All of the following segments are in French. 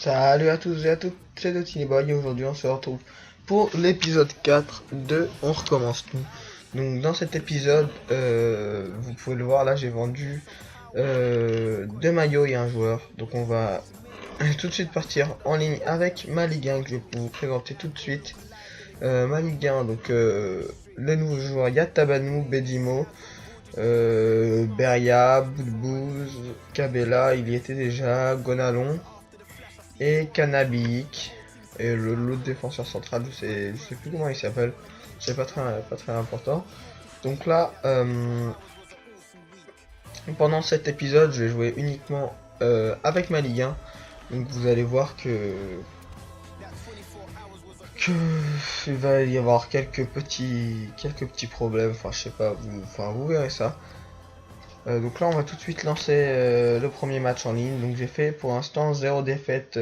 Salut à tous et à toutes, c'est Dotiny et aujourd'hui on se retrouve pour l'épisode 4 de On recommence tout. Donc dans cet épisode, vous pouvez le voir là, j'ai vendu deux maillots et un joueur. Donc on va tout de suite partir en ligne avec ma Ligue 1 que je vais vous présenter tout de suite. Ma Ligue 1, donc les nouveaux joueurs, il y a Tabanou, Bedimo, Beria, Boudbouz, Cabella, il y était déjà, Gonalon et Cannabik. Et l'autre défenseur central, je sais plus comment il s'appelle, c'est pas très important. Donc là, pendant cet épisode, je vais jouer uniquement avec ma Ligue 1. Donc vous allez voir que il va y avoir quelques petits problèmes. Enfin, je sais pas, vous verrez ça. Donc là, on va tout de suite lancer le premier match en ligne. Donc j'ai fait pour l'instant 0 défaite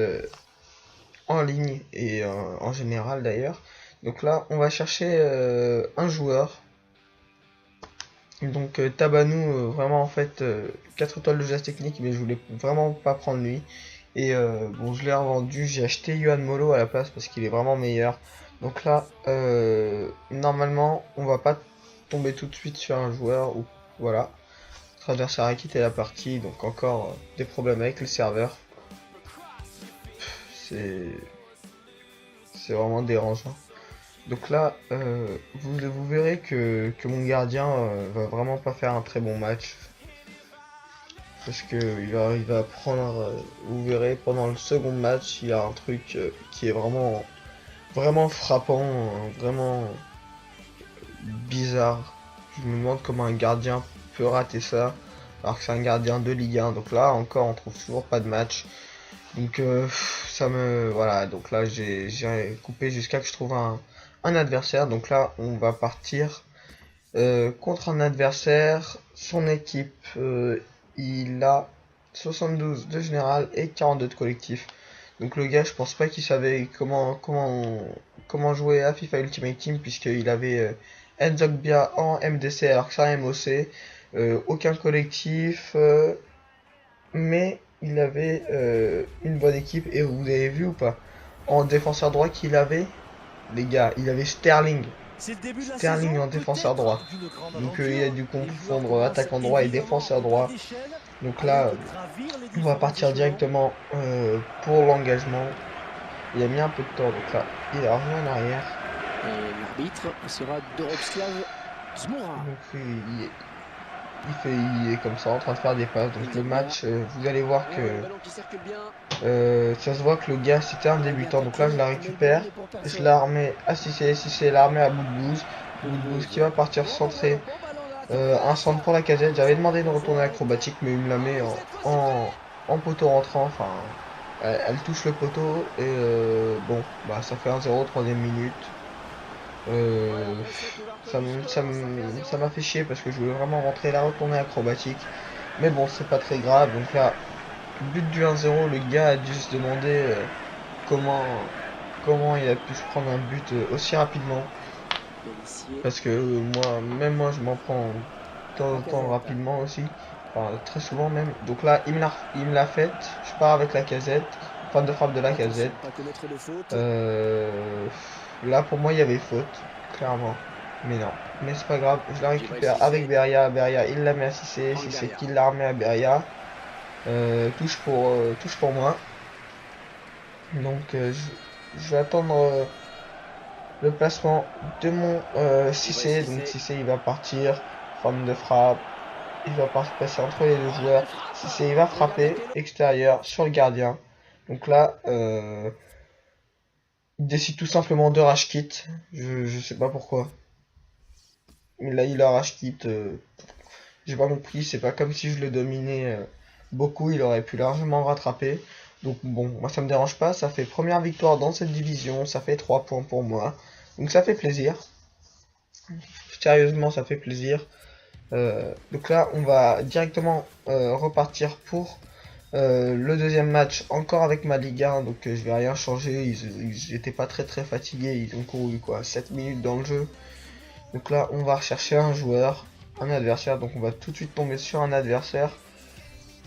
en ligne et en général d'ailleurs. Donc là, on va chercher un joueur. Donc Tabanou, vraiment en fait 4 étoiles de geste technique, mais je voulais vraiment pas prendre lui. Et bon, je l'ai revendu, j'ai acheté Yohan Molo à la place parce qu'il est vraiment meilleur. Donc là, normalement, on va pas tomber tout de suite sur un joueur ou voilà. Notre adversaire a quitté la partie, donc encore des problèmes avec le serveur. C'est vraiment dérangeant. Donc là, vous verrez que mon gardien va vraiment pas faire un très bon match. Parce que il va prendre, vous verrez, pendant le second match, il y a un truc qui est vraiment frappant, vraiment bizarre. Je me demande comment un gardien peut rater ça, alors que c'est un gardien de Ligue 1. Donc là, encore, on trouve toujours pas de match. Donc voilà, donc là j'ai coupé jusqu'à que je trouve un adversaire. Donc là on va partir contre un adversaire. Son équipe, il a 72 de général et 42 de collectif. Donc le gars, je pense pas qu'il savait comment jouer à FIFA Ultimate Team, puisqu'il avait Nzogbia en MDC alors que c'est un MOC, aucun collectif, mais il avait une bonne équipe. Et vous avez vu ou pas, en défenseur droit qu'il avait, les gars, il avait Sterling en défenseur droit. Donc il a dû confondre attaquant droit et défenseur droit. Donc là, on va partir directement pour l'engagement. Il a mis un peu de temps, donc là, il a revenu en arrière. Et l'arbitre sera Doroslav Zmora. Donc il est comme ça en train de faire des passes. Donc le match, vous allez voir que ça se voit que le gars c'était un débutant. Donc là je la récupère, je la remets à Cissé, Cissé la remet à Boudbouz, Boudbouz qui va partir centrer. Un centre pour la casette. J'avais demandé de retourner acrobatique, mais il me la met en poteau rentrant. Enfin, elle touche le poteau et bon, bah ça fait 1-0 troisième minute. Ça m'a fait chier parce que je voulais vraiment rentrer la retournée acrobatique. Mais bon, c'est pas très grave. Donc là, but du 1-0, le gars a dû se demander comment, comment il a pu se prendre un but aussi rapidement. Parce que même moi, je m'en prends de temps en temps rapidement aussi. Enfin, très souvent même. Donc là, il me l'a faite. Je pars avec la casette. Fin de frappe de la casette. Là, pour moi, il y avait faute. Clairement. Mais non. Mais c'est pas grave. Je la récupère avec Beria. Beria, il la met à Cissé. Cissé qui la remet à Beria. Touche pour moi. Donc, je vais attendre le placement de mon Cissé. Donc Cissé il va partir, forme de frappe, il va passer entre les deux joueurs. Cissé il va frapper extérieur sur le gardien. Donc là, il décide tout simplement de rage quit. Je sais pas pourquoi. Mais là il a rage quit. J'ai pas compris, c'est pas comme si je le dominais beaucoup, il aurait pu largement me rattraper. Donc bon, moi ça me dérange pas, ça fait première victoire dans cette division, ça fait 3 points pour moi. Donc ça fait plaisir. Sérieusement, ça fait plaisir. Donc là, on va directement repartir pour le deuxième match, encore avec ma Ligue 1. Donc je vais rien changer. Ils étaient pas très fatigués. Ils ont couru quoi, 7 minutes dans le jeu. Donc là, on va rechercher un joueur, un adversaire. Donc on va tout de suite tomber sur un adversaire.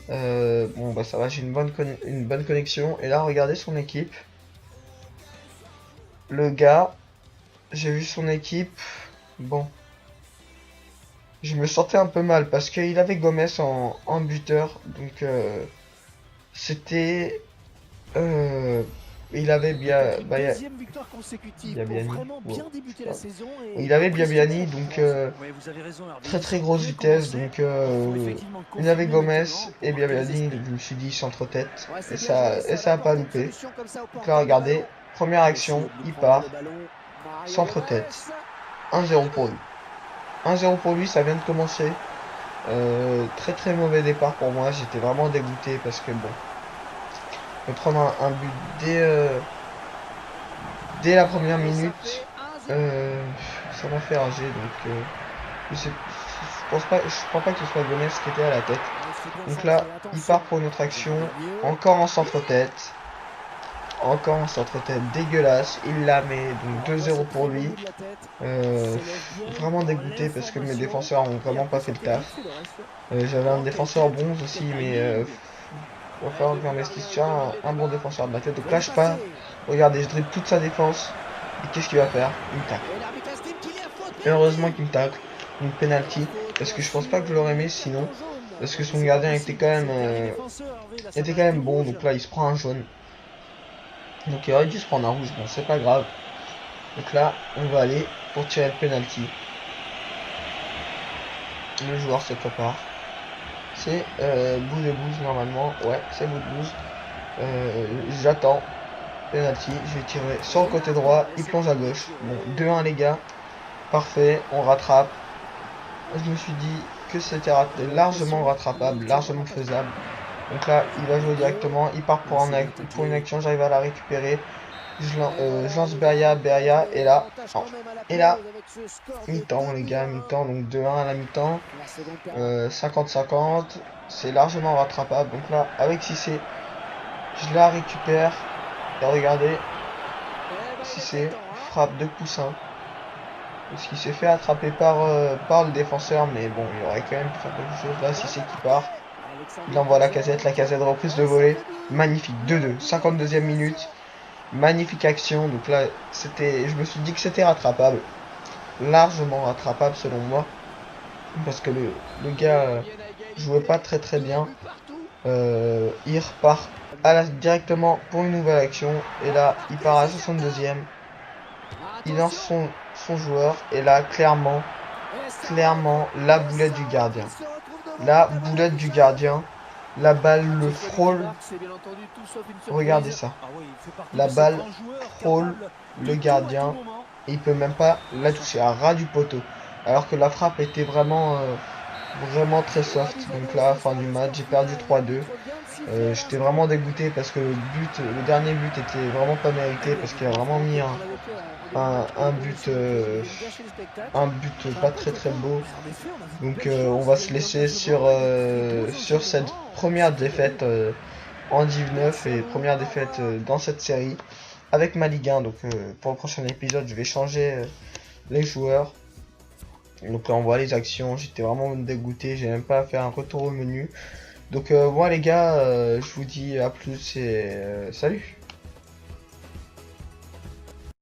Bon bah ça va, j'ai une bonne connexion. Et là, regardez son équipe. Le gars, j'ai vu son équipe. Bon, je me sentais un peu mal parce qu'il avait Gomez en buteur. Donc c'était... il avait bien... Une Bah, deuxième victoire consécutive pour Biabiani. vraiment Bon, bien débuter la saison et il avait impressionner Biabiani, la donc concurrence. Ouais, vous avez raison, Hervé, très ils très sont grosse mieux vitesse. commencés. Donc Il faut effectivement il avait confirmer Gomez maintenant et pour marquer les Biabiani. Donc esprits. je me suis dit centre-tête. Ouais, Et c'est bien joué, et ça ça va a pas apporter une loupé. solution comme ça au Donc là, porteur de regardez, ballon. première Il va essayer action, de lui il prendre part, le ballon. Mario centre-tête, Gomez. 1-0 pour lui. 1-0 pour lui, ça vient de commencer. Très très mauvais départ pour moi, j'étais vraiment dégoûté parce que bon, me prendre un but dès la première Et ça minute, fait 1-0. ça m'a fait rager. Donc je crois pas que ce soit Gomez qui était à la tête. Ouais, il faut bien Donc là, centrer, il attention. part pour une autre Il action, devrait aller mieux. encore en centre-tête. Encore un centre-tête dégueulasse, il la met, donc On revoit ce 2-0 pour très beau lui. bout de la tête. Euh, S'élève bien Vraiment dans dégoûté parce que mes l'information. défenseurs ont Et vraiment après pas fait son le taf. technique fait le reste. J'avais un Oh, quelle défenseur tête, bon aussi, quel mais timing. va Ouais, falloir que depuis j'investisse l'arrière, il sur domine les un bon débats. défenseur de ma tête. Il Donc va là, lui je pars. passer. Regardez, je dribble toute sa défense. Et qu'est-ce qu'il va faire? Il me tacle. Et l'arbitre estime qu'il y a faute, Heureusement penalty. qu'il me tacle. Donc Et la penalty. faute, Parce bien que je pense sûr, pas que je l'aurais et mis le sinon. carton jaune. Parce que Ouais, mais son c'est pas gardien était possible. quand C'est même, le dernier défenseur, Hervé, là, ça était va quand être du même bon. rouge. Donc là, il se prend un jaune. Donc il aurait dû se prendre un rouge. Bon, c'est pas grave. Donc là, on va aller pour tirer le penalty. Le joueur se prépare. C'est bout de bouse normalement. Ouais, c'est bout de bouse. J'attends. Penalty. Je vais tirer sur le Et il côté marque. droit. Et Il c'est plonge à bien gauche. Bon, tiré. 2-1 les gars. Parfait. On rattrape. Je me suis dit que c'était On a largement l'impression rattrapable, qu'il tire largement vraiment pas trop. faisable. Donc là, il va Le jouer milieu. directement. Il part Ouais, c'est bien pour une taclé. action. J'arrive à la récupérer. Et Je voilà, lance les gars, Beria. on reste Beria. Et mais là, avantage non. quand même à la Et là, pause avec ce score de 2 mi-temps les buts gars, à 1. mi-temps. Donc 2-1 à la mi-temps. La seconde période. 50-50. C'est largement rattrapable. Donc là, avec Cissé, je la récupère. Et regardez, Eh ben, il était Cissé temps, hein. frappe de coussin. Parce qu'il s'est fait attraper par le défenseur. Mais bon, il aurait quand même pu faire quelque chose. Là, Ouais, Cissé bien qui marqué. part. Il Alexandre envoie la Lacazette. casette reprise de Et ça volée. fait 2. Magnifique. 2-2. Le but de 52e l'égalisation. minute. Magnifique action. Donc là, je me suis dit que c'était rattrapable. Largement rattrapable selon moi. Parce que le Et gars ils reviennent à jouait égalité. pas très très 2 bien. buts partout. Il repart directement pour une nouvelle action. Et Oh, là, il marqué, part à c'est la certain. 62e. Il lance Attention. son joueur. Et là, Et ça clairement, rentre. la Et boulette ça du rentre. gardien. Il se retrouve devant La après avoir mis boulette tout du ça. gardien. La balle Ah, que le ce soit lui qui frôle. marque, c'est bien entendu tout sauf une Regardez surprise. ça. Ah oui, il fait partie La de ces balle grands joueurs frôle capables le de tout à tout gardien. moment. Et il peut même pas la Ça toucher à ras du poteau. Alors que la frappe était vraiment très Et soft. Donc Abusano, là, ce fin sera du le match, score j'ai perdu final. 3-2. L'arbitre vient de siffler à J'étais vraiment l'instant. dégoûté parce que le dernier but était vraiment pas Ah mérité oui, parce on qu'il a avait vraiment mis on avait peur en début de match que un l'Italie but, se repose. Ils voulaient nous gâcher le spectacle. un but Ça n'a pas pas très été le très cas. beau. Et en effet, on a vu de Donc belles on choses. va Il y a se eu de laisser l'engagement, il y a eu de très beaux sur cette enchaînements. première C'était belle. défaite en 19 Merci à et vous. première Au défaite revoir. dans cette série avec ma Ligue 1. Donc pour le prochain épisode, je vais changer les joueurs. Donc là on voit les actions, j'étais vraiment dégoûté, j'ai même pas fait un retour au menu. Donc moi les gars, je vous dis à plus et salut.